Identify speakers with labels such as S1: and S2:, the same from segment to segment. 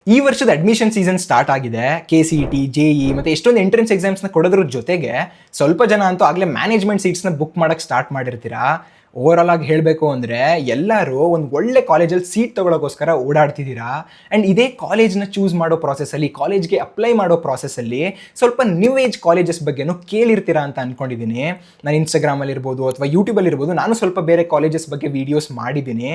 S1: ಈ ವರ್ಷದ admission season start ಆಗಿದೆ. KCET, JEE ಮತ್ತೆ ಎಷ್ಟೊಂದು ಎಂಟ್ರೆನ್ಸ್ ಎಕ್ಸಾಮ್ಸ್ನ ಕೊಡೋದ್ರ ಜೊತೆಗೆ ಸ್ವಲ್ಪ ಜನ ಅಂತೂ ಆಗಲೇ ಮ್ಯಾನೇಜ್ಮೆಂಟ್ ಸೀಟ್ಸ್ನ ಬುಕ್ ಮಾಡಕ್ಕೆ ಸ್ಟಾರ್ಟ್ ಮಾಡಿರ್ತೀರಾ. ಓವರ್ ಆಲ್ ಆಗಿ ಹೇಳಬೇಕು ಅಂದರೆ ಎಲ್ಲರೂ ಒಂದು ಒಳ್ಳೆ ಕಾಲೇಜಲ್ಲಿ ಸೀಟ್ ತೊಗೊಳೋಕ್ಕೋಸ್ಕರ ಓಡಾಡ್ತಿದ್ದೀರಾ. ಆ್ಯಂಡ್ ಇದೇ ಕಾಲೇಜ್ನ ಚೂಸ್ ಮಾಡೋ ಪ್ರಾಸೆಸ್ಸಲ್ಲಿ, ಕಾಲೇಜ್ಗೆ ಅಪ್ಲೈ ಮಾಡೋ ಪ್ರಾಸೆಸ್ಸಲ್ಲಿ ಸ್ವಲ್ಪ ನ್ಯೂ ಏಜ್ ಕಾಲೇಜಸ್ ಬಗ್ಗೆನೂ ಕೇಳಿರ್ತೀರಾ ಅಂತ ಅಂದ್ಕೊಂಡಿದ್ದೀನಿ. ನಾನು ಇನ್ಸ್ಟಾಗ್ರಾಮಲ್ಲಿರ್ಬೋದು ಅಥವಾ ಯೂಟ್ಯೂಬಲ್ಲಿರ್ಬೋದು ನಾನು ಸ್ವಲ್ಪ ಬೇರೆ ಕಾಲೇಜಸ್ ಬಗ್ಗೆ ವೀಡಿಯೋಸ್ ಮಾಡಿದ್ದೀನಿ,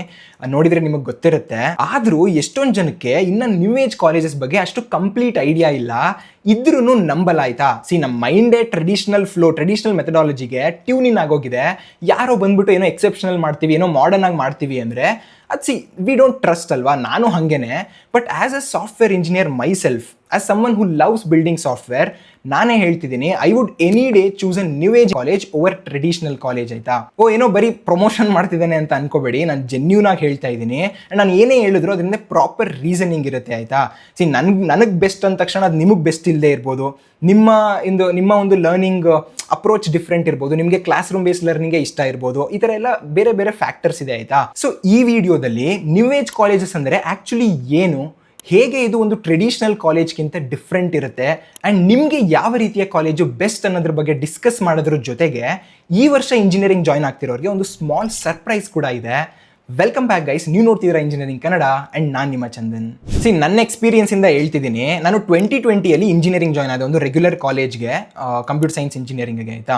S1: ನೋಡಿದರೆ ನಿಮಗೆ ಗೊತ್ತಿರುತ್ತೆ. ಆದರೂ ಎಷ್ಟೊಂದು ಜನಕ್ಕೆ ಇನ್ನು ನ್ಯೂ ಏಜ್ ಕಾಲೇಜಸ್ ಬಗ್ಗೆ ಅಷ್ಟು ಕಂಪ್ಲೀಟ್ ಐಡಿಯಾ ಇಲ್ಲ. ಇದ್ರೂ ನಂಬಲಾಯ್ತಾ? ನಮ್ಮ ಮೈಂಡೇ ಟ್ರೆಡಿಷನಲ್ ಮೆಥಡಾಲಜಿಗೆ ಟ್ಯೂನ್ ಇನ್ ಆಗೋಗಿದೆ. ಯಾರೋ ಬಂದ್ಬಿಟ್ಟು ಏನೋ ಎಕ್ಸೆಪ್ಷನಲ್ ಮಾಡ್ತೀವಿ, ಏನೋ ಮಾಡರ್ನ್ ಆಗಿ ಮಾಡ್ತೀವಿ ಅಂದರೆ ಅದು ವಿ ಡೋಂಟ್ ಟ್ರಸ್ಟ್ ಅಲ್ವಾ? ನಾನು ಹಾಗೇನೆ. But as a software engineer my self, as summon who loves building software, ನಾನೇ ಹೇಳ್ತಿದ್ದೀನಿ, I would any day choose a new age college over traditional college. ಆಯ್ತಾ? ಏನೋ ಬರೀ ಪ್ರಮೋಷನ್ ಮಾಡ್ತಿದ್ದೇನೆ ಅಂತ ಅನ್ಕೋಬೇಡಿ, ನಾನು ಜೆನ್ಯೂನ್ ಆಗಿ ಹೇಳ್ತಾ ಇದ್ದೀನಿ. ನಾನು ಏನೇ ಹೇಳಿದ್ರು ಅದರಿಂದ ಪ್ರಾಪರ್ ರೀಸನಿಂಗ್ ಇರುತ್ತೆ. ಆಯ್ತಾ? ನನಗೆ ಬೆಸ್ಟ್ ಅಂದ ತಕ್ಷಣ ಅದು ನಿಮಗೆ ಬೆಸ್ಟ್ ಇಲ್ಲದೆ ಇರ್ಬೋದು. ನಿಮ್ಮ ಒಂದು ಲರ್ನಿಂಗ್ ಅಪ್ರೋಚ್ ಡಿಫ್ರೆಂಟ್ ಇರ್ಬೋದು, ನಿಮಗೆ ಕ್ಲಾಸ್ ರೂಮ್ ಬೇಸ್ಡ್ ಲರ್ನಿಂಗ್ಗೆ ಇಷ್ಟ ಇರ್ಬೋದು. ಈ ಥರ ಎಲ್ಲ ಬೇರೆ ಬೇರೆ ಫ್ಯಾಕ್ಟರ್ಸ್ ಇದೆ. ಆಯ್ತಾ? ಸೊ ಈ ವಿಡಿಯೋದಲ್ಲಿ ನ್ಯೂ ಏಜ್ ಕಾಲೇಜಸ್ ಅಂದರೆ ಆ್ಯಕ್ಚುಲಿ ಏನು, ಹೇಗೆ ಇದು ಒಂದು ಟ್ರೆಡಿಷನಲ್ ಕಾಲೇಜ್ಗಿಂತ ಡಿಫ್ರೆಂಟ್ ಇರುತ್ತೆ, ಆ್ಯಂಡ್ ನಿಮಗೆ ಯಾವ ರೀತಿಯ ಕಾಲೇಜು ಬೆಸ್ಟ್ ಅನ್ನೋದ್ರ ಬಗ್ಗೆ ಡಿಸ್ಕಸ್ ಮಾಡೋದ್ರ ಜೊತೆಗೆ ಈ ವರ್ಷ ಇಂಜಿನಿಯರಿಂಗ್ ಜಾಯ್ನ್ ಆಗ್ತಿರೋರಿಗೆ ಒಂದು ಸ್ಮಾಲ್ ಸರ್ಪ್ರೈಸ್ ಕೂಡ ಇದೆ. ವೆಲ್ಕಮ್ ಬ್ಯಾಕ್ ಗೈಸ್, ನೀವು ನೋಡ್ತಿದ್ದೀರಾ ಇಂಜಿನಿಯರಿಂಗ್ ಕನ್ನಡ ಆ್ಯಂಡ್ ನಾನು ನಿಮ್ಮ ಚಂದನ್. ನನ್ನ ಎಕ್ಸ್ಪೀರಿಯನ್ಸಿಂದ ಹೇಳ್ತಿದ್ದೀನಿ. ನಾನು 2020 ಇಂಜಿನಿಯರಿಂಗ್ ಜಾಯ್ನ್ ಆದ ಒಂದು ರೆಗ್ಯುಲರ್ ಕಾಲೇಜ್ಗೆ, ಕಂಪ್ಯೂಟರ್ ಸೈನ್ಸ್ ಇಂಜಿನಿಯರಿಂಗ್ಗೆ. ಆಯಿತಾ?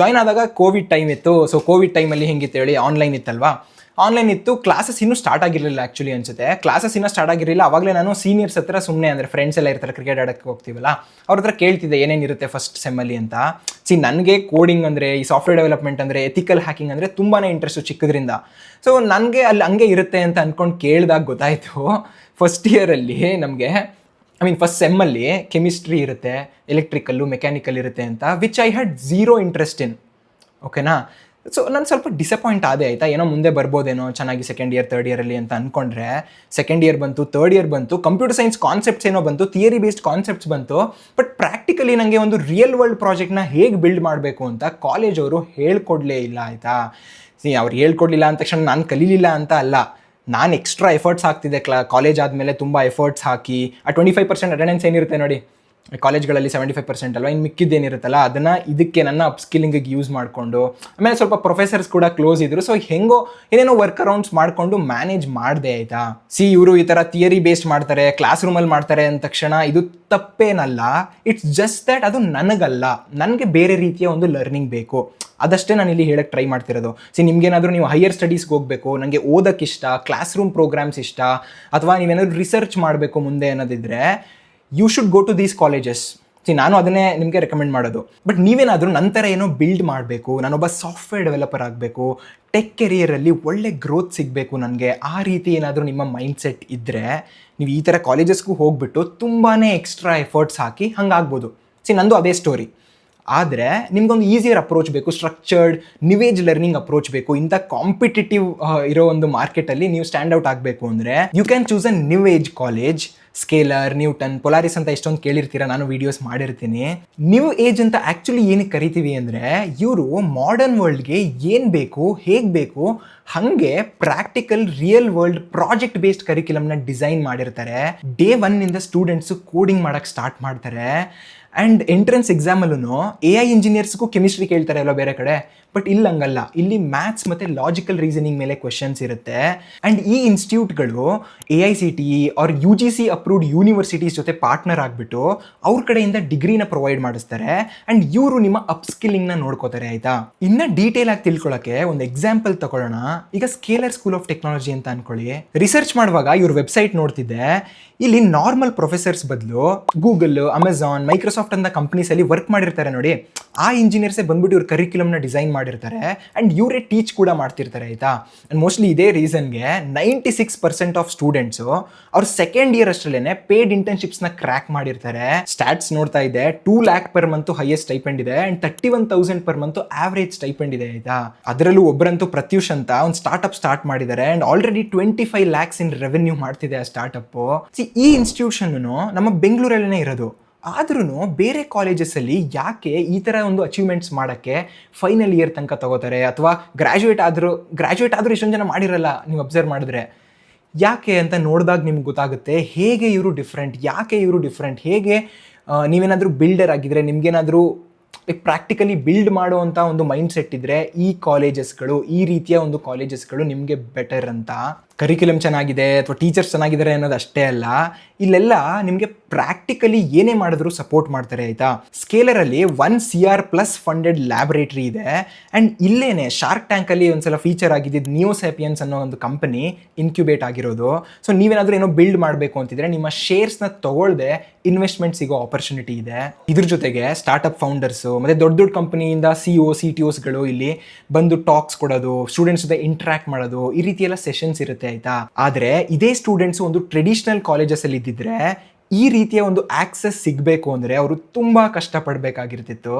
S1: ಜಾಯ್ನ್ ಆದಾಗ ಕೋವಿಡ್ ಟೈಮ್ ಇತ್ತು. ಸೊ ಕೋವಿಡ್ ಟೈಮಲ್ಲಿ ಹೆಂಗಿತ್ತು ಹೇಳಿ, ಆನ್ಲೈನ್ ಇತ್ತಲ್ವಾ? ಆನ್ಲೈನ್ ಇತ್ತು. ಕ್ಲಾಸಸ್ ಇನ್ನೂ ಸ್ಟಾರ್ಟ್ ಆಗಿರಲಿಲ್ಲ. ಆ್ಯಕ್ಚುಲಿ ಅನ್ಸುತ್ತೆ ಕ್ಲಾಸಸ್ ಇನ್ನೂ ಸ್ಟಾರ್ಟ್ ಆಗಿರಲಿಲ್ಲ. ಆವಾಗಲೇ ನಾನು ಸೀನಿಯರ್ಸ್ ಹತ್ರ ಸುಮ್ಮನೆ, ಅಂದರೆ ಫ್ರೆಂಡ್ಸ್ ಎಲ್ಲ ಇರ್ತಾರೆ, ಕ್ರಿಕೆಟ್ ಆಡೋಕ್ಕೆ ಹೋಗ್ತೀವಲ್ಲ, ಅವ್ರ ಹತ್ರ ಕೇಳ್ತಿದ್ದೆ ಏನೇನಿರುತ್ತೆ ಫಸ್ಟ್ ಸೆಮ್ಮಲ್ಲಿ ಅಂತ. ನನಗೆ ಕೋಡಿಂಗ್ ಅಂದರೆ, ಈ ಸಾಫ್ಟ್ವೇರ್ ಡೆವಲಪ್ಮೆಂಟ್ ಅಂದರೆ, ಎಥಿಕಲ್ ಹ್ಯಾಕಿಂಗ್ ಅಂದರೆ ತುಂಬಾ ಇಂಟ್ರೆಸ್ಟು ಚಿಕ್ಕದ್ರಿಂದ. ಸೊ ನನಗೆ ಅಲ್ಲಿ ಹಂಗೆ ಇರುತ್ತೆ ಅಂತ ಅಂದ್ಕೊಂಡು ಕೇಳಿದಾಗ ಗೊತ್ತಾಯಿತು, ಫಸ್ಟ್ ಇಯರಲ್ಲಿ ನಮಗೆ ಫಸ್ಟ್ ಸೆಮ್ಮಲ್ಲಿ ಕೆಮಿಸ್ಟ್ರಿ ಇರುತ್ತೆ, ಎಲೆಕ್ಟ್ರಿಕಲ್ಲು, ಮೆಕ್ಯಾನಿಕಲ್ ಇರುತ್ತೆ ಅಂತ, which I had zero interest in. ಓಕೆನಾ? ಸೊ ನಾನು ಸ್ವಲ್ಪ ಡಿಸಪಾಯಿಂಟ್ ಆದೆ. ಆಯಿತಾ? ಏನೋ ಮುಂದೆ ಬರ್ಬೋದೇನೋ ಚೆನ್ನಾಗಿ ಸೆಕೆಂಡ್ ಇಯರ್ ಥರ್ಡ್ ಇಯರಲ್ಲಿ ಅಂತ ಅಂದ್ಕೊಂಡ್ರೆ, ಸೆಕೆಂಡ್ ಇಯರ್ ಬಂತು, ಥರ್ಡ್ ಇಯರ್ ಬಂತು, ಕಂಪ್ಯೂಟರ್ ಸೈನ್ಸ್ ಕಾನ್ಸೆಪ್ಟ್ಸ್ ಏನೋ ಬಂತು, ಥಿಯರಿ ಬೇಸ್ಡ್ ಕಾನ್ಸೆಪ್ಟ್ಸ್ ಬಂತು. ಬಟ್ ಪ್ರಾಕ್ಟಿಕಲಿ ನನಗೆ ಒಂದು ರಿಯಲ್ ವರ್ಲ್ಡ್ ಪ್ರಾಜೆಕ್ಟ್ನ ಹೇಗೆ ಬಿಲ್ಡ್ ಮಾಡಬೇಕು ಅಂತ ಕಾಲೇಜವರು ಹೇಳ್ಕೊಡ್ಲೇ ಇಲ್ಲ. ಆಯಿತಾ? ಅವ್ರು ಹೇಳ್ಕೊಡ್ಲಿಲ್ಲ ಅಂದ ತಕ್ಷಣ ನಾನು ಕಲೀಲಿಲ್ಲ ಅಂತ ಅಲ್ಲ, ನಾನು ಎಕ್ಸ್ಟ್ರಾ ಎಫರ್ಟ್ಸ್ ಹಾಕ್ತಿದ್ದೆ. ಕಾಲೇಜ್ ಆದಮೇಲೆ ತುಂಬ ಎಫರ್ಟ್ಸ್ ಹಾಕಿ, ಆ 25% ಅಟೆಂಡೆನ್ಸ್ ಏನಿರುತ್ತೆ ನೋಡಿ ಕಾಲೇಜ್ಗಳಲ್ಲಿ, 75% ಅಲ್ವಾ, ಇನ್ನು ಮಿಕ್ಕಿದ್ದೇನಿರುತ್ತಲ್ಲ ಅದನ್ನು ಇದಕ್ಕೆ ನನ್ನ ಅಪ್ಸ್ಕಿಲ್ಲಿಂಗಿಗೆ ಯೂಸ್ ಮಾಡಿಕೊಂಡು, ಆಮೇಲೆ ಸ್ವಲ್ಪ ಪ್ರೊಫೆಸರ್ಸ್ ಕೂಡ ಕ್ಲೋಸ್ ಇದ್ದರು. ಸೊ ಹೆಂಗೋ ಏನೇನೋ ವರ್ಕ್ ಅರೌಂಡ್ಸ್ ಮಾಡಿಕೊಂಡು ಮ್ಯಾನೇಜ್ ಮಾಡಿದೆ. ಆಯಿತಾ? ಇವರು ಈ ಥರ ಥಿಯರಿ ಬೇಸ್ಡ್ ಮಾಡ್ತಾರೆ, ಕ್ಲಾಸ್ ರೂಮಲ್ಲಿ ಮಾಡ್ತಾರೆ ಅಂದ ತಕ್ಷಣ ಇದು ತಪ್ಪೇನಲ್ಲ. ಇಟ್ಸ್ ಜಸ್ಟ್ ದ್ಯಾಟ್ ಅದು ನನಗಲ್ಲ, ನನಗೆ ಬೇರೆ ರೀತಿಯ ಒಂದು ಲರ್ನಿಂಗ್ ಬೇಕು. ಅದಷ್ಟೇ ನಾನು ಇಲ್ಲಿ ಹೇಳಕ್ಕೆ ಟ್ರೈ ಮಾಡ್ತಿರೋದು. ನಿಮ್ಗೇನಾದರೂ ನೀವು ಹೈಯರ್ ಸ್ಟಡೀಸ್ಗೆ ಹೋಗಬೇಕು, ನನಗೆ ಓದೋಕ್ಕೆ ಇಷ್ಟ, ಕ್ಲಾಸ್ ರೂಮ್ ಪ್ರೋಗ್ರಾಮ್ಸ್ ಇಷ್ಟ, ಅಥವಾ ನೀವೇನಾದರೂ ರಿಸರ್ಚ್ ಮಾಡಬೇಕು ಮುಂದೆ ಅನ್ನೋದಿದ್ರೆ, you should go to these colleges. ನಾನು ಅದನ್ನೇ ನಿಮಗೆ ರೆಕಮೆಂಡ್ ಮಾಡೋದು. ಬಟ್ ನೀವೇನಾದರೂ ನಂತರ ಏನೋ ಬಿಲ್ಡ್ ಮಾಡಬೇಕು, ನಾನೊಬ್ಬ ಸಾಫ್ಟ್ವೇರ್ ಡೆವಲಪರ್ ಆಗಬೇಕು, ಟೆಕ್ ಕೆರಿಯರಲ್ಲಿ ಒಳ್ಳೆ ಗ್ರೋತ್ ಸಿಗಬೇಕು ನನಗೆ, ಆ ರೀತಿ ಏನಾದರೂ ನಿಮ್ಮ ಮೈಂಡ್ಸೆಟ್ ಇದ್ದರೆ ನೀವು ಈ ಥರ ಕಾಲೇಜಸ್ಗೂ ಹೋಗ್ಬಿಟ್ಟು ತುಂಬಾ ಎಕ್ಸ್ಟ್ರಾ ಎಫರ್ಟ್ಸ್ ಹಾಕಿ ಹಂಗಾಗ್ಬೋದು. ನಂದು ಅದೇ ಸ್ಟೋರಿ. ಆದರೆ ನಿಮ್ಗೊಂದು ಈಸಿಯರ್ ಅಪ್ರೋಚ್ ಬೇಕು, structured new age learning approach ಬೇಕು. ಇಂಥ ಕಾಂಪಿಟೇಟಿವ್ ಇರೋ ಒಂದು ಮಾರ್ಕೆಟಲ್ಲಿ ನೀವು ಸ್ಟ್ಯಾಂಡ್ ಔಟ್ ಆಗಬೇಕು ಅಂದರೆ you can choose a new age college. Scaler, Newton, Polaris ಅಂತ ಎಷ್ಟೊಂದು ಕೇಳಿರ್ತೀರ, ನಾನು ವೀಡಿಯೋಸ್ ಮಾಡಿರ್ತೀನಿ. ನ್ಯೂ ಏಜ್ ಅಂತ ಆ್ಯಕ್ಚುಲಿ ಏನಕ್ಕೆ ಕರಿತೀವಿ ಅಂದರೆ, ಇವರು ಮಾಡರ್ನ್ ವರ್ಲ್ಡ್ಗೆ ಏನು ಬೇಕು, ಹೇಗೆ ಬೇಕು ಹಾಗೆ practical real world project based ಕರಿಕ್ಯುಲಮ್ನ ಡಿಸೈನ್ ಮಾಡಿರ್ತಾರೆ. ಡೇ 1 ಸ್ಟೂಡೆಂಟ್ಸು ಕೋಡಿಂಗ್ ಮಾಡೋಕ್ಕೆ ಸ್ಟಾರ್ಟ್ ಮಾಡ್ತಾರೆ. ಆ್ಯಂಡ್ ಎಂಟ್ರೆನ್ಸ್ ಎಕ್ಸಾಮಲ್ಲೂ AI ಇಂಜಿನಿಯರ್ಸ್ಗೂ ಕೆಮಿಸ್ಟ್ರಿ ಕೇಳ್ತಾರೆ ಅಲ್ಲ ಬೇರೆ ಕಡೆ, ಬಟ್ ಇಲ್ಲಿ ಹಂಗಲ್ಲ. ಇಲ್ಲಿ ಮ್ಯಾಥ್ಸ್ ಮತ್ತು ಲಾಜಿಕಲ್ ರೀಸನಿಂಗ್ ಮೇಲೆ ಕ್ವೆಶನ್ಸ್ ಇರುತ್ತೆ. ಆ್ಯಂಡ್ ಈ ಇನ್ಸ್ಟಿಟ್ಯೂಟ್ಗಳು AICTE or UGC approved universities ಜೊತೆ ಪಾರ್ಟ್ನರ್ ಆಗಿಬಿಟ್ಟು ಅವ್ರ ಕಡೆಯಿಂದ ಡಿಗ್ರಿನ ಪ್ರೊವೈಡ್ ಮಾಡಿಸ್ತಾರೆ. ಆ್ಯಂಡ್ ಇವರು ನಿಮ್ಮ ಅಪ್ಸ್ಕಿಲ್ಲಿಂಗ್ನ ನೋಡ್ಕೋತಾರೆ. ಆಯಿತಾ? ಇನ್ನು ಡೀಟೇಲ್ ಆಗಿ ತಿಳ್ಕೊಳ್ಳೋಕ್ಕೆ ಒಂದು ಎಕ್ಸಾಂಪಲ್ ತಗೊಳ್ಳೋಣ. ಈಗ ಸ್ಕೇಲರ್ ಸ್ಕೂಲ್ ಆಫ್ ಟೆಕ್ನಾಲಜಿ ಅಂತ ಅಂದ್ಕೊಳ್ಳಿ. ರಿಸರ್ಚ್ ಮಾಡುವಾಗ ಇವ್ರ ವೆಬ್ಸೈಟ್ ನೋಡ್ತಿದ್ದೆ. ಇಲ್ಲಿ ನಾರ್ಮಲ್ ಪ್ರೊಫೆಸರ್ಸ್ ಬದಲು ಗೂಗಲ್, ಅಮೆಝಾನ್, ಮೈಕ್ರೋಸಾಫ್ಟ್ ಅಂತ ಕಂಪ್ನೀಸಲ್ಲಿ ವರ್ಕ್ ಮಾಡಿರ್ತಾರೆ ನೋಡಿ, ಆ ಇಂಜಿನಿಯರ್ಸೇ ಬಂದ್ಬಿಟ್ಟು ಇವ್ರ ಕರಿಕ್ಯುಲಮ್ನ ಡಿಸೈನ್ ಮಾಡಿರ್ತಾರೆ. ಆ್ಯಂಡ್ ಇವರೇ ಟೀಚ್ ಕೂಡ ಮಾಡ್ತಿರ್ತಾರೆ. ಆಯಿತಾ? ಆ್ಯಂಡ್ ಮೋಸ್ಟ್ಲಿ ಇದೇ ರೀಸನ್ಗೆ 96% ಆಫ್ ಸ್ಟೂಡೆಂಟ್ಸು ಅವ್ರ ಸೆಕೆಂಡ್ ಇಯರ್ ಅಷ್ಟರಲ್ಲೇ ಪೇಡ್ ಇಂಟರ್ನ್ಶಿಪ್ಸ್ನ ಕ್ರ್ಯಾಕ್ ಮಾಡಿರ್ತಾರೆ. ಸ್ಟ್ಯಾಟ್ಸ್ ನೋಡ್ತಾ ಇದ್ದೆ, 2 lakh per month highest stipend ಇದೆ, and 31,000 per month average stipend ಇದೆ. ಆಯಿತಾ? ಅದರಲ್ಲೂ ಒಬ್ಬರಂತೂ ಪ್ರತ್ಯೂಷ್ ಅಂತ ಒಂದು ಸ್ಟಾರ್ಟ್ಅಪ್ ಸ್ಟಾರ್ಟ್ ಮಾಡಿದ್ದಾರೆ. And already 25 lakhs in revenue ಮಾಡ್ತಿದೆ ಆ ಸ್ಟಾರ್ಟಪ್ಪು. ಈ ಇನ್ಸ್ಟಿಟ್ಯೂಷನ್ನು ನಮ್ಮ ಬೆಂಗಳೂರಲ್ಲೇ ಇರೋದು. ಆದ್ರೂ ಬೇರೆ ಕಾಲೇಜಸಲ್ಲಿ ಯಾಕೆ ಈ ಥರ ಒಂದು ಅಚೀವ್ಮೆಂಟ್ಸ್ ಮಾಡೋಕ್ಕೆ ಫೈನಲ್ ಇಯರ್ ತನಕ ತಗೋತಾರೆ, ಅಥವಾ ಗ್ರ್ಯಾಜುಯೇಟ್ ಆದರೂ ಇಷ್ಟೊಂದು ಜನ ಮಾಡಿರಲ್ಲ. ನೀವು ಅಬ್ಸರ್ವ್ ಮಾಡಿದ್ರೆ ಯಾಕೆ ಅಂತ ನೋಡಿದಾಗ ನಿಮ್ಗೆ ಗೊತ್ತಾಗುತ್ತೆ ಹೇಗೆ ಇವರು ಡಿಫ್ರೆಂಟ್, ಯಾಕೆ ಇವರು ಡಿಫ್ರೆಂಟ್, ಹೇಗೆ ನೀವೇನಾದರೂ ಬಿಲ್ಡರ್ ಆಗಿದ್ರೆ ನಿಮ್ಗೇನಾದರೂ ಪ್ರಾಕ್ಟಿಕಲಿ ಬಿಲ್ಡ್ ಮಾಡುವಂಥ ಒಂದು ಮೈಂಡ್ ಸೆಟ್ ಇದ್ದರೆ ಈ ಕಾಲೇಜಸ್ಗಳು, ಈ ರೀತಿಯ ಒಂದು ಕಾಲೇಜಸ್ಗಳು ನಿಮಗೆ ಬೆಟರ್ ಅಂತ. ಕರಿಕ್ಯುಲಮ್ ಚೆನ್ನಾಗಿದೆ ಅಥವಾ ಟೀಚರ್ಸ್ ಚೆನ್ನಾಗಿದ್ದಾರೆ ಅನ್ನೋದು ಅಷ್ಟೇ ಅಲ್ಲ, ಇಲ್ಲೆಲ್ಲ ನಿಮಗೆ ಪ್ರಾಕ್ಟಿಕಲಿ ಏನೇ ಮಾಡಿದ್ರು ಸಪೋರ್ಟ್ ಮಾಡ್ತಾರೆ ಆಯಿತಾ. ಸ್ಕೇಲರಲ್ಲಿ 1 CR+ ಫಂಡೆಡ್ ಲ್ಯಾಬೊರೇಟರಿ ಇದೆ. ಆ್ಯಂಡ್ ಇಲ್ಲೇನೆ ಶಾರ್ಕ್ ಟ್ಯಾಂಕಲ್ಲಿ ಒಂದ್ಸಲ ಫೀಚರ್ ಆಗಿದ್ದು ನಿಯೋಸ್ಯಾಪಿಯನ್ಸ್ ಅನ್ನೋ ಒಂದು ಕಂಪನಿ ಇನ್ಕ್ಯುಬೇಟ್ ಆಗಿರೋದು. ಸೊ ನೀವೇನಾದರೂ ಏನೋ ಬಿಲ್ಡ್ ಮಾಡಬೇಕು ಅಂತಿದ್ರೆ ನಿಮ್ಮ ಶೇರ್ಸ್ನ ತೊಗೊಳ್ದೆ ಇನ್ವೆಸ್ಟ್ಮೆಂಟ್ ಸಿಗೋ ಆಪರ್ಚುನಿಟಿ ಇದೆ. ಇದ್ರ ಜೊತೆಗೆ ಸ್ಟಾರ್ಟಪ್ ಫೌಂಡರ್ಸು ಮತ್ತು ದೊಡ್ಡ ದೊಡ್ಡ ಕಂಪನಿಯಿಂದ CTOsಗಳು ಇಲ್ಲಿ ಬಂದು ಟಾಕ್ಸ್ ಕೊಡೋದು, ಸ್ಟೂಡೆಂಟ್ಸ್ ಜೊತೆ ಇಂಟ್ರ್ಯಾಕ್ಟ್ ಮಾಡೋದು, ಈ ರೀತಿ ಎಲ್ಲ ಸೆಷನ್ಸ್ ಇರುತ್ತೆ ಆಯ್ತಾ. ಆದರೆ ಇದೇ ಸ್ಟೂಡೆಂಟ್ಸ್ ಒಂದು ಟ್ರೆಡಿಷನಲ್ ಕಾಲೇಜಸ್ ಅಲ್ಲಿ ಇದ್ದಿದ್ರೆ ಈ ರೀತಿಯ ಒಂದು ಆಕ್ಸೆಸ್ ಸಿಗಬೇಕು ಅಂದರೆ ಅವರು ತುಂಬ ಕಷ್ಟಪಡಬೇಕಾಗಿರ್ತಿತ್ತು.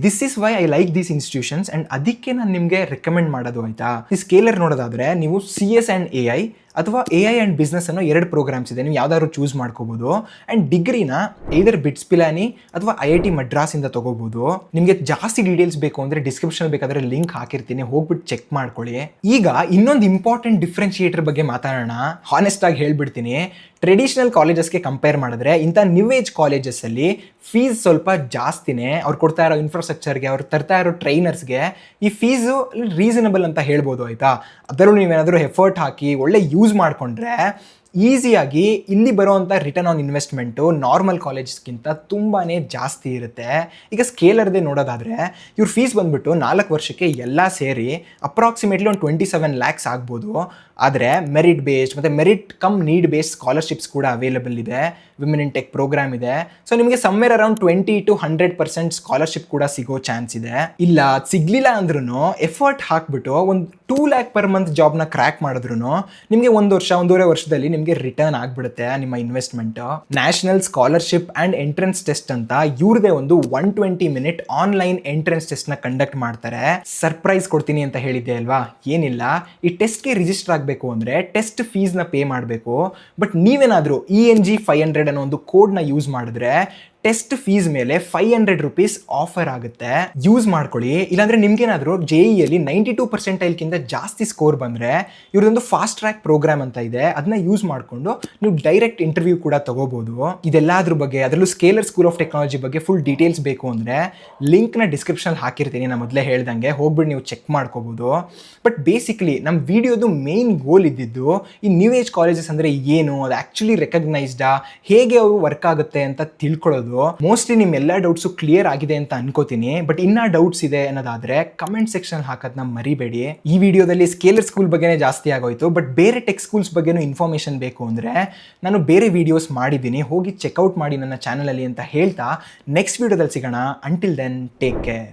S1: This is why I like these institutions and ಅದಕ್ಕೆ ನಾನು ನಿಮಗೆ ರೆಕಮೆಂಡ್ ಮಾಡೋದು ಆಯಿತಾ. ಈ ಸ್ಕೇಲರ್ ನೋಡೋದಾದರೆ ನೀವು CS ಆ್ಯಂಡ್ AI ಅಥವಾ AI ಆ್ಯಂಡ್ ಬಿಸ್ನೆಸ್ ಅನ್ನೋ 2 ಪ್ರೋಗ್ರಾಮ್ಸ್ ಇದೆ, ನೀವು ಯಾವ್ದಾದ್ರು ಚೂಸ್ ಮಾಡ್ಕೋಬೋದು. ಆ್ಯಂಡ್ ಡಿಗ್ರಿನ either ಬಿಟ್ಸ್ ಪಿಲಾನಿ ಅಥವಾ IIT ಮಡ್ರಾಸಿಂದ ತೊಗೋಬೋದು. ನಿಮಗೆ ಜಾಸ್ತಿ ಡೀಟೇಲ್ಸ್ ಬೇಕು ಅಂದರೆ ಡಿಸ್ಕ್ರಿಪ್ಷನ್ ಬೇಕಾದರೆ ಲಿಂಕ್ ಹಾಕಿರ್ತೀನಿ, ಹೋಗ್ಬಿಟ್ಟು ಚೆಕ್ ಮಾಡ್ಕೊಳ್ಳಿ. ಈಗ ಇನ್ನೊಂದು ಇಂಪಾರ್ಟೆಂಟ್ ಡಿಫ್ರೆನ್ಶಿಯೇಟರ್ ಬಗ್ಗೆ ಮಾತಾಡೋಣ. ಹಾನೆಸ್ಟ್ ಆಗಿ ಹೇಳ್ಬಿಡ್ತೀನಿ, ಟ್ರೆಡಿಷನಲ್ ಕಾಲೇಜಸ್ಗೆ ಕಂಪೇರ್ ಮಾಡಿದ್ರೆ ಇಂಥ ನ್ಯೂ ಏಜ್ ಕಾಲೇಜಸ್ಸಲ್ಲಿ ಫೀಸ್ ಸ್ವಲ್ಪ ಜಾಸ್ತಿನೇ. ಅವ್ರು ಕೊಡ್ತಾ ಇರೋ ಇನ್ಫ್ರಾಸ್ಟ್ರಕ್ಚರ್ಗೆ, ಅವ್ರು ತರ್ತಾ ಇರೋ ಟ್ರೈನರ್ಸ್ಗೆ ಈ ಫೀಸು ರೀಸನಬಲ್ ಅಂತ ಹೇಳ್ಬೋದು ಆಯಿತಾ. ಅದರಲ್ಲೂ ನೀವೇನಾದರೂ ಎಫರ್ಟ್ ಹಾಕಿ ಒಳ್ಳೆ ಯೂಸ್ ಮಾಡಿಕೊಂಡ್ರೆ ಈಸಿಯಾಗಿ ಇಲ್ಲಿ ಬರುವಂಥ ರಿಟರ್ನ್ ಆನ್ ಇನ್ವೆಸ್ಟ್ಮೆಂಟು ನಾರ್ಮಲ್ ಕಾಲೇಜ್ಸ್ಗಿಂತ ತುಂಬಾ ಜಾಸ್ತಿ ಇರುತ್ತೆ. ಈಗ ಸ್ಕೇಲರ್ದೇ ನೋಡೋದಾದರೆ ಇವ್ರ ಫೀಸ್ ಬಂದುಬಿಟ್ಟು 4 ವರ್ಷಕ್ಕೆ ಎಲ್ಲ ಸೇರಿ ಅಪ್ರಾಕ್ಸಿಮೇಟ್ಲಿ ಒಂದು 27 lakhs ಆಗ್ಬೋದು. ಆದರೆ ಮೆರಿಟ್ ಬೇಸ್ಡ್ ಮತ್ತು merit come need based scholarships ಕೂಡ ಅವೈಲೇಬಲ್ ಇದೆ. ವಿಮೆನ್ ಇನ್ ಟೆಕ್ ಪ್ರೋಗ್ರಾಮ್ ಇದೆ. ಸೊ ನಿಮಗೆ ಸಮ್ವೇರ್ ಅರೌಂಡ್ 20 to 100% ಸ್ಕಾಲರ್ಶಿಪ್ ಕೂಡ ಸಿಗೋ ಚಾನ್ಸ್ ಇದೆ. ಇಲ್ಲ ಅದು ಸಿಗಲಿಲ್ಲ ಅಂದ್ರೂ ಎಫರ್ಟ್ ಹಾಕ್ಬಿಟ್ಟು ಒಂದು 2 lakh per month ಜಾಬ್ನ ಕ್ರ್ಯಾಕ್ ಮಾಡಿದ್ರು ನಿಮಗೆ 1 ವರ್ಷ 1.5 ವರ್ಷದಲ್ಲಿ ನಿಮಗೆ ರಿಟರ್ನ್ ಆಗಿಬಿಡುತ್ತೆ ನಿಮ್ಮ investment. National scholarship and entrance test ಅಂತ ಇವ್ರದೇ ಒಂದು 120 minute ಆನ್ಲೈನ್ ಎಂಟ್ರೆನ್ಸ್ ಟೆಸ್ಟ್ನ ಕಂಡಕ್ಟ್ ಮಾಡ್ತಾರೆ. ಸರ್ಪ್ರೈಸ್ ಕೊಡ್ತೀನಿ ಅಂತ ಹೇಳಿದ್ದೆ ಅಲ್ವಾ, ಏನಿಲ್ಲ, ಈ ಟೆಸ್ಟ್ಗೆ ರಿಜಿಸ್ಟರ್ ಆಗಬೇಕು ಅಂದರೆ ಟೆಸ್ಟ್ ಫೀಸ್ನ ಪೇ ಮಾಡಬೇಕು. ಬಟ್ ನೀವೇನಾದರೂ ENG 500 ಅನ್ನೋ ಒಂದು ಕೋಡ್ನ ಯೂಸ್ ಮಾಡಿದ್ರೆ ಟೆಸ್ಟ್ ಫೀಸ್ ಮೇಲೆ 500 rupees ಆಫರ್ ಆಗುತ್ತೆ. ಯೂಸ್ ಮಾಡ್ಕೊಳ್ಳಿ. ಇಲ್ಲಾಂದರೆ ನಿಮ್ಗೇನಾದರೂ JEಯಲ್ಲಿ 92% ಜಾಸ್ತಿ ಸ್ಕೋರ್ ಬಂದರೆ ಇವ್ರದೊಂದು ಫಾಸ್ಟ್ ಟ್ರ್ಯಾಕ್ ಪ್ರೋಗ್ರಾಮ್ ಅಂತ ಇದೆ, ಅದನ್ನ ಯೂಸ್ ಮಾಡಿಕೊಂಡು ನೀವು ಡೈರೆಕ್ಟ್ ಇಂಟರ್ವ್ಯೂ ಕೂಡ ತಗೋಬೋದು. ಇದೆಲ್ಲದ್ರ ಬಗ್ಗೆ, ಅದರಲ್ಲೂ ಸ್ಕೇಲರ್ ಸ್ಕೂಲ್ ಆಫ್ ಟೆಕ್ನಾಲಜಿ ಬಗ್ಗೆ ಫುಲ್ ಡೀಟೇಲ್ಸ್ ಬೇಕು ಅಂದರೆ ಲಿಂಕ್ನ ಡಿಸ್ಕ್ರಿಪ್ಷನ್ ಹಾಕಿರ್ತೀನಿ, ನಾನು ಮೊದಲೇ ಹೇಳ್ದಂಗೆ ಹೋಗ್ಬಿಟ್ಟು ನೀವು ಚೆಕ್ ಮಾಡ್ಕೋಬೋದು. ಬಟ್ ಬೇಸಿಕ್ಲಿ ನಮ್ಮ ವಿಡಿಯೋದು ಮೇನ್ ಗೋಲ್ ಇದ್ದಿದ್ದು ಈ ನ್ಯೂ ಏಜ್ ಕಾಲೇಜಸ್ ಅಂದರೆ ಏನು, ಅದು ಆ್ಯಕ್ಚುಲಿ ರೆಕಗ್ನೈಸ್ಡಾ, ಹೇಗೆ ಅವು ವರ್ಕ್ ಆಗುತ್ತೆ ಅಂತ ತಿಳ್ಕೊಳ್ಳೋದು. ಮೋಸ್ಟ್ಲಿ ನಿಮ್ಮ ಎಲ್ಲ ಡೌಟ್ಸು ಕ್ಲಿಯರ್ ಆಗಿದೆ ಅಂತ ಅನ್ಕೋತೀನಿ. ಬಟ್ ಇನ್ನೂ ಡೌಟ್ಸ್ ಇದೆ ಅನ್ನೋದಾದ್ರೆ ಕಮೆಂಟ್ ಸೆಕ್ಷನ್ ಹಾಕೋದನ್ನ ಮರಿಬೇಡಿ. ಈ ವಿಡಿಯೋದಲ್ಲಿ ಸ್ಕೇಲರ್ ಸ್ಕೂಲ್ ಬಗ್ಗೆನೇ ಜಾಸ್ತಿ ಆಗೋಯ್ತು, ಬಟ್ ಬೇರೆ ಟೆಕ್ ಸ್ಕೂಲ್ಸ್ ಬಗ್ಗೆನೂ ಇನ್ಫಾರ್ಮೇಷನ್ ಬೇಕು ಅಂದರೆ ನಾನು ಬೇರೆ ವಿಡಿಯೋಸ್ ಮಾಡಿದ್ದೀನಿ, ಹೋಗಿ ಚೆಕ್ಔಟ್ ಮಾಡಿ ನನ್ನ ಚಾನಲಲ್ಲಿ ಅಂತ ಹೇಳ್ತಾ ನೆಕ್ಸ್ಟ್ ವಿಡಿಯೋದಲ್ಲಿ ಸಿಗೋಣ. Until then take care.